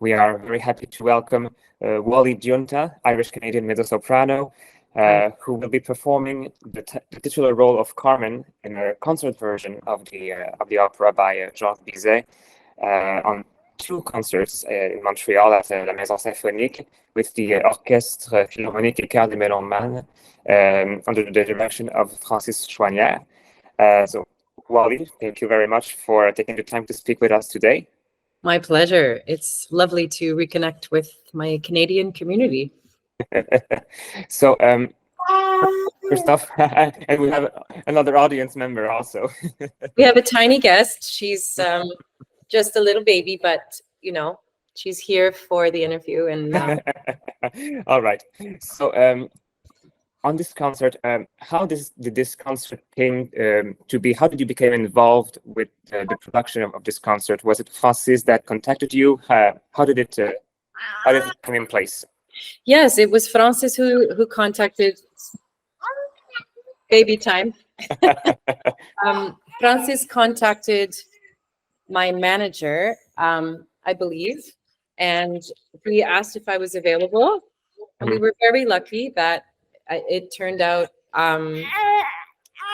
we are very happy to welcome Wallis Giunta, Irish-Canadian mezzo-soprano, who will be performing the titular role of Carmen in a concert version of the opera by Jean Bizet on 2 concerts in Montreal at la Maison, symphonique with the Orchestre Philharmonique et Chœur de Mélomanes under the direction of Francis Choinière. So, Wallis, thank you very much for taking the time to speak with us today. My pleasure. It's lovely to reconnect with my Canadian community. So, first off, and we have another audience member also. We have a tiny guest. She's just a little baby, but you know, she's here for the interview. And all right. So, on this concert, how did this concert came to be? How did you become involved with the production of this concert? Was it Francis that contacted you? How did it come in place? Yes, it was Francis who contacted. Baby time. Francis contacted my manager, I believe, and he asked if I was available. And we were very lucky that it turned out I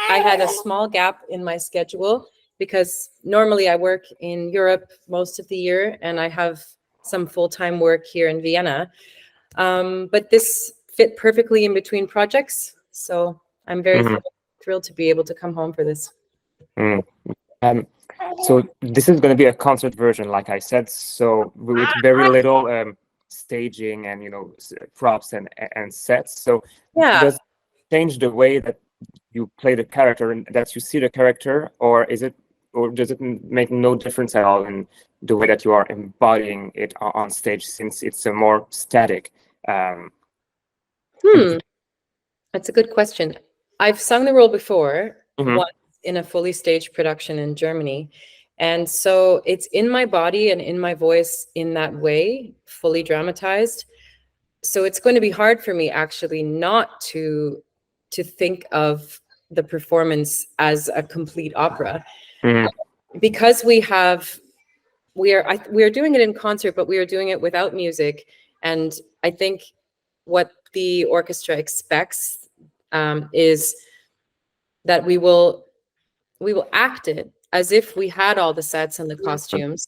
had a small gap in my schedule because normally I work in Europe most of the year and I have some full-time work here in Vienna. But this fit perfectly in between projects. So I'm very thrilled to be able to come home for this. So this is going to be a concert version, like I said, so with very little staging and props and sets. So yeah, does it change the way that you play the character and that you see the character, or does it make no difference at all in the way that you are embodying it on stage, since it's a more static? That's a good question. I've sung the role before, once in a fully staged production in Germany. And so it's in my body and in my voice in that way, fully dramatized. So it's going to be hard for me actually not to think of the performance as a complete opera. Because we are doing it in concert, but we are doing it without music. And I think what the orchestra expects is that we will act it as if we had all the sets and the costumes,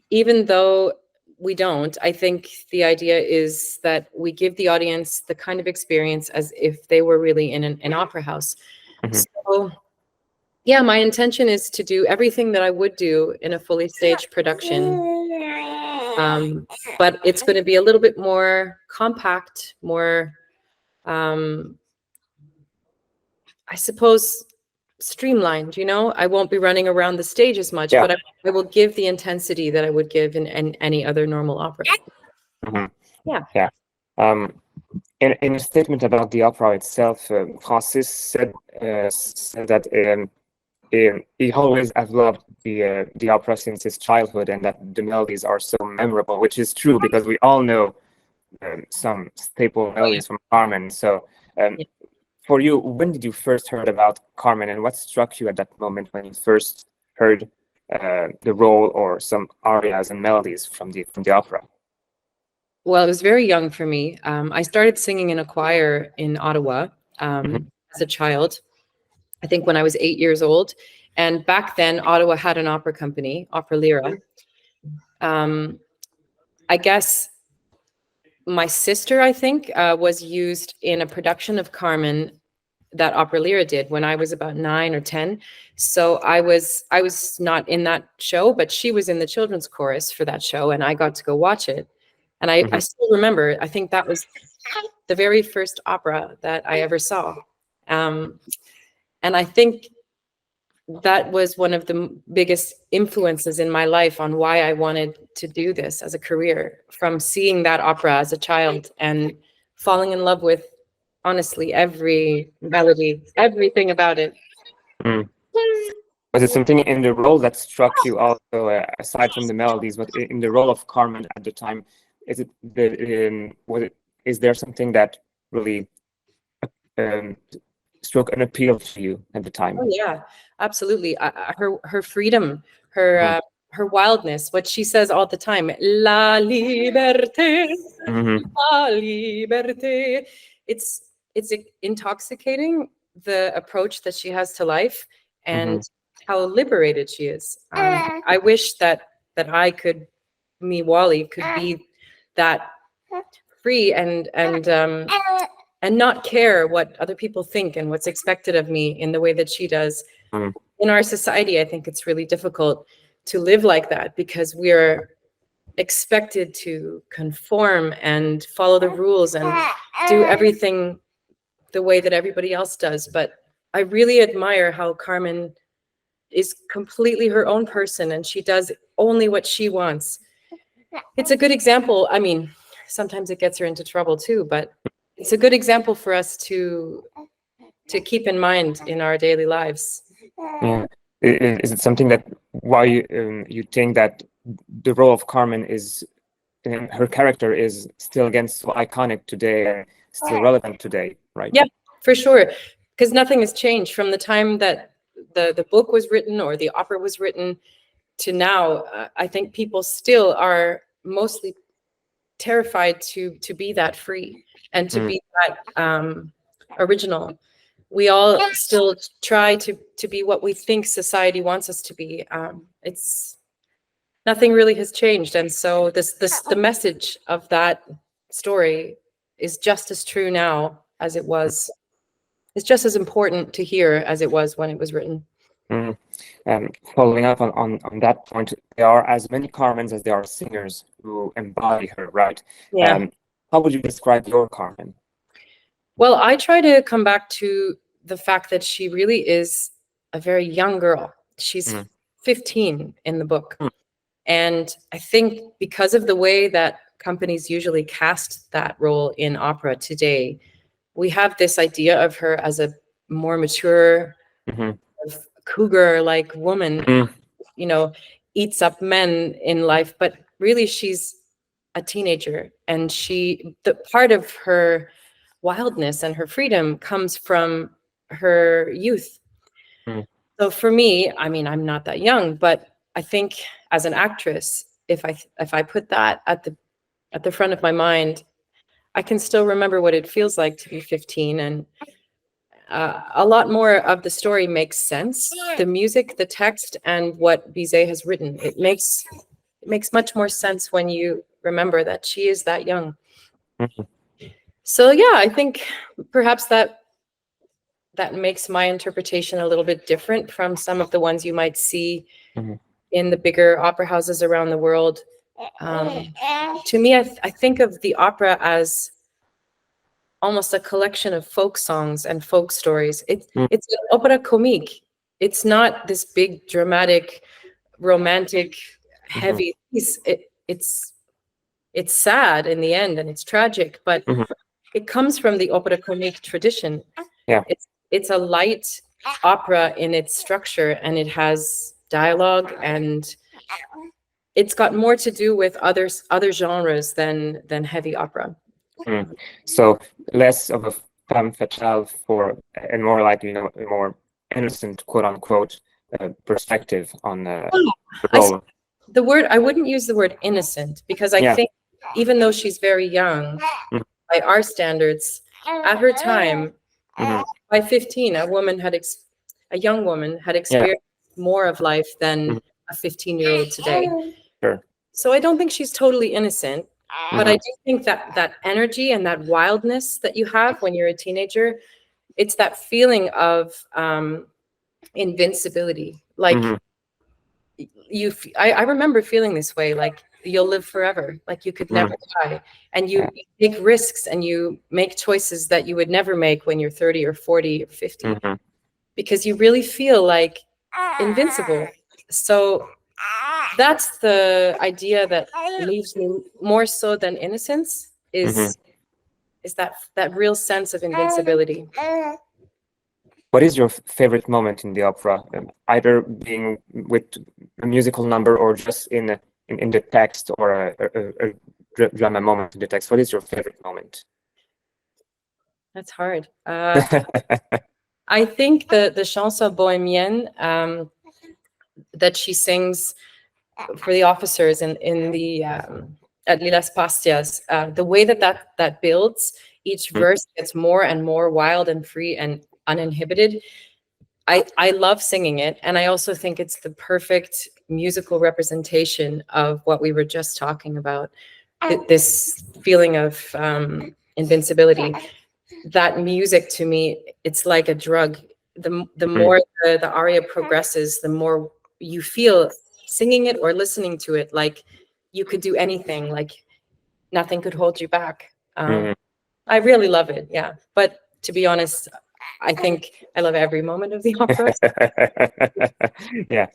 even though we don't. I think the idea is that we give the audience the kind of experience as if they were really in an opera house. So yeah, my intention is to do everything that I would do in a fully staged production. But it's going to be a little bit more compact, more, I suppose, streamlined. I won't be running around the stage as much, but I will give the intensity that I would give in any other normal opera. Yeah. In a statement about the opera itself, Francis said that he always has loved the opera since his childhood, and that the melodies are so memorable, which is true because we all know some staple melodies from Carmen. So for you, when did you first heard about Carmen, and what struck you at that moment when you first heard the role or some arias and melodies from the opera? Well, it was very young for me. I started singing in a choir in Ottawa as a child, I think when I was 8 years old. And back then, Ottawa had an opera company, Opera Lyra. I guess my sister, I think, was used in a production of Carmen that Opera Lyra did when I was about 9 or 10. So I was not in that show, but she was in the children's chorus for that show, and I got to go watch it. And I still remember, I think that was the very first opera that I ever saw. And I think that was one of the biggest influences in my life on why I wanted to do this as a career, from seeing that opera as a child and falling in love with, honestly, every melody, everything about it. Was it something in the role that struck you also, aside from the melodies, but in the role of Carmen at the time? Is there something that really struck an appeal to you at the time? Oh yeah, absolutely. Her freedom, her her wildness, what she says all the time, la liberté, la liberté. It's intoxicating, the approach that she has to life and how liberated she is. I wish that I could, me, Wally, could be that free and not care what other people think and what's expected of me in the way that she does. In our society, I think it's really difficult to live like that because we're expected to conform and follow the rules and do everything the way that everybody else does. But I really admire how Carmen is completely her own person and she does only what she wants. It's a good example. I mean, sometimes it gets her into trouble too, but it's a good example for us to keep in mind in our daily lives. Yeah. Is it something that why you think that the role of Carmen is, her character is still again so iconic today and still relevant today, right? Yeah, for sure. Because nothing has changed from the time that the book was written or the opera was written to now. I think people still are mostly terrified to be that free and to be that original. We all still try to be what we think society wants us to be. It's nothing really has changed, and so the message of that story is just as true now as it was. It's just as important to hear as it was when it was written. Following up on that point, there are as many Carmens as there are singers who embody her, right? Yeah. How would you describe your Carmen? Well, I try to come back to the fact that she really is a very young girl. She's 15 in the book. And I think because of the way that companies usually cast that role in opera today, we have this idea of her as a more mature, cougar-like woman, you know, eats up men in life, but really she's a teenager, and the part of her wildness and her freedom comes from her youth. So for me, I mean, I'm not that young, but I think as an actress, if I put that at the front of my mind, I can still remember what it feels like to be 15, and a lot more of the story makes sense. The music, the text, and what Bizet has written, it makes much more sense when you remember that she is that young. So yeah, I think perhaps that makes my interpretation a little bit different from some of the ones you might see in the bigger opera houses around the world. To me, I think of the opera as almost a collection of folk songs and folk stories. It's an opera comique. It's not this big, dramatic, romantic, heavy piece. It's sad in the end and it's tragic, but it comes from the opera comique tradition. Yeah. It's a light opera in its structure, and it has dialogue, and it's got more to do with other genres than heavy opera. So less of a femme fatale and more like, a more innocent, quote unquote, perspective on the role. I wouldn't use the word innocent, because I think even though she's very young, by our standards, at her time, by 15, a young woman had experienced more of life than a 15-year-old today. Sure. So I don't think she's totally innocent, but I do think that energy and that wildness that you have when you're a teenager, it's that feeling of invincibility. Like I remember feeling this way, like you'll live forever, like you could never die. And you take risks and you make choices that you would never make when you're 30 or 40 or 50, because you really feel like invincible. So that's the idea that leaves me more so than innocence, is that real sense of invincibility. What is your favorite moment in the opera? Either being with a musical number or just in the text, or a drama moment in the text. What is your favorite moment? That's hard. I think the chanson bohémienne that she sings for the officers in the at Lilas Pastias, the way that builds, each verse gets more and more wild and free and uninhibited. I love singing it, and I also think it's the perfect musical representation of what we were just talking about, this feeling of invincibility. That music, to me, it's like a drug. The more the aria progresses, the more you feel singing it or listening to it like you could do anything, like nothing could hold you back. I really love it, yeah. But to be honest, I think I love every moment of the opera. Yeah.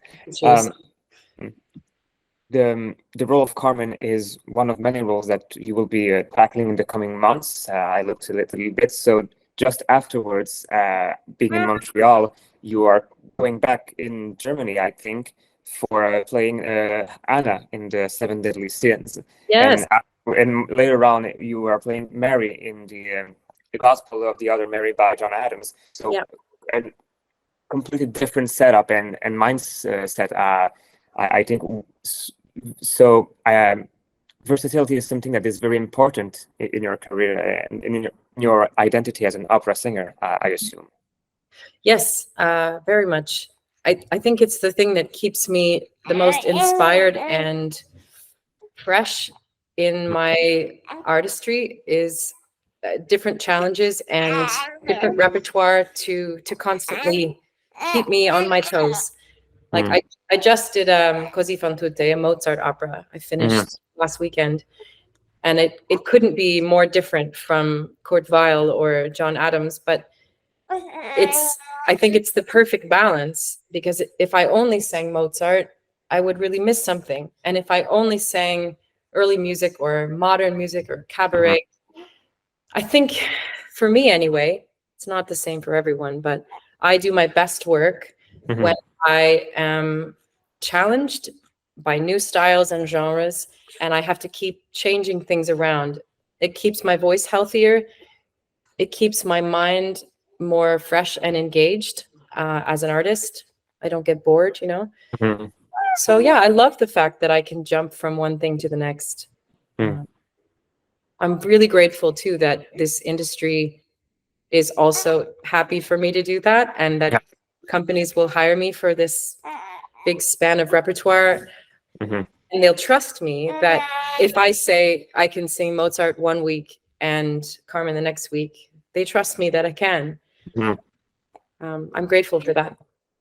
The role of Carmen is one of many roles that you will be tackling in the coming months. I looked a little bit. So just afterwards, being in Montreal, you are going back in Germany, I think, for playing Anna in the Seven Deadly Sins. Yes. And later on, you are playing Mary in the Gospel of the Other Mary by John Adams. So a completely different setup and mindset. I think so. Versatility is something that is very important in your career and in your identity as an opera singer, I assume. Yes, very much. I think it's the thing that keeps me the most inspired and fresh in my artistry is different challenges and different repertoire to constantly keep me on my toes. Like I just did Così fan tutte, a Mozart opera. I finished last weekend, and it couldn't be more different from Kurt Weill or John Adams, but I think it's the perfect balance, because if I only sang Mozart, I would really miss something. And if I only sang early music or modern music or cabaret, I think, for me anyway, it's not the same for everyone, but I do my best work when I am challenged by new styles and genres, and I have to keep changing things around. It keeps my voice healthier. It keeps my mind more fresh and engaged as an artist. I don't get bored, you know? So yeah, I love the fact that I can jump from one thing to the next. I'm really grateful too that this industry is also happy for me to do that, and that companies will hire me for this big span of repertoire. And they'll trust me that if I say I can sing Mozart one week and Carmen the next week, they trust me that I can. I'm grateful for that.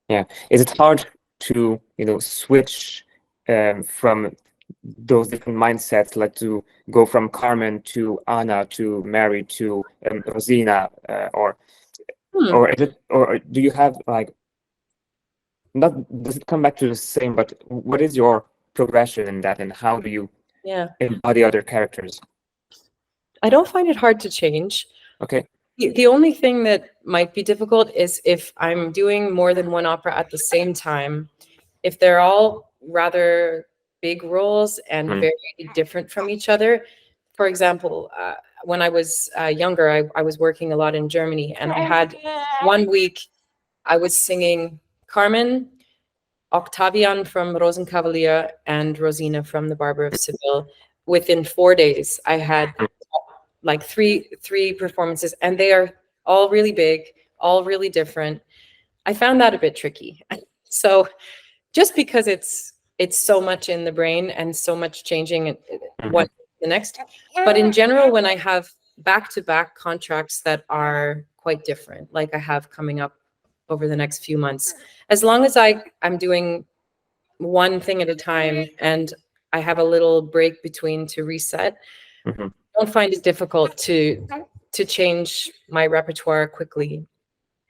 Yeah. Is it hard to, switch from those different mindsets, like to go from Carmen to Anna to Mary to Rosina, or is it, or do you have like, not, does it come back to the same, but what is your progression in that, and how do you embody other characters? I don't find it hard to change. Okay. The only thing that might be difficult is if I'm doing more than one opera at the same time. If they're all rather big roles and very different from each other. For example, when I was younger, I was working a lot in Germany, and I had one week I was singing Carmen, Octavian from Rosenkavalier, and Rosina from The Barber of Seville. Within 4 days, I had like three performances, and they are all really big, all really different. I found that a bit tricky. So just because it's so much in the brain and so much changing one the next. But in general, when I have back-to-back contracts that are quite different, like I have coming up over the next few months, as long as I'm doing one thing at a time and I have a little break between to reset, I don't find it difficult to change my repertoire quickly.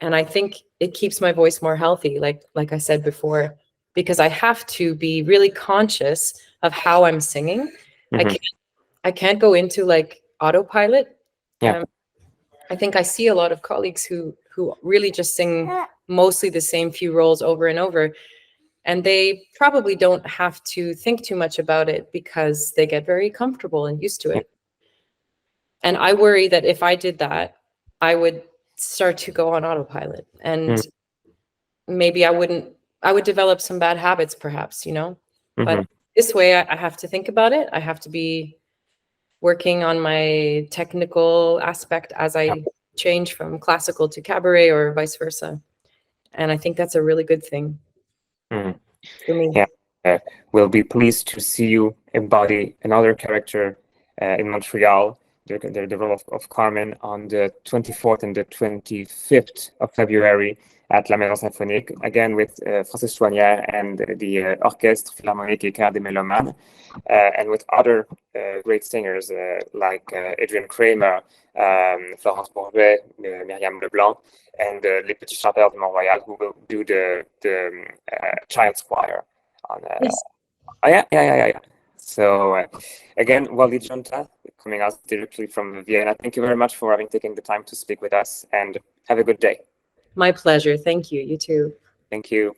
And I think it keeps my voice more healthy, like I said before, because I have to be really conscious of how I'm singing. I can't go into like autopilot. I think I see a lot of colleagues who really just sing mostly the same few roles over and over, and they probably don't have to think too much about it because they get very comfortable and used to it. And I worry that if I did that, I would start to go on autopilot, and maybe I would develop some bad habits, perhaps, But this way, I have to think about it. I have to be working on my technical aspect as I change from classical to cabaret or vice versa. And I think that's a really good thing for me. Yeah, we'll be pleased to see you embody another character in Montreal, the role of Carmen, on the 24th and the 25th of February at la Maison symphonique, again with Francis Choinière and the Orchestre Philharmonique et Chœur des Mélomanes, and with other great singers like Adrian Kramer, Florence Bourget, Myriam Leblanc, and les Petits Chanteurs de Mont-Royal, who will do the child's choir. Yes. Yeah. So again, Wallis Giunta, coming out directly from Vienna. Thank you very much for having taken the time to speak with us, and have a good day. My pleasure. Thank you. You too. Thank you.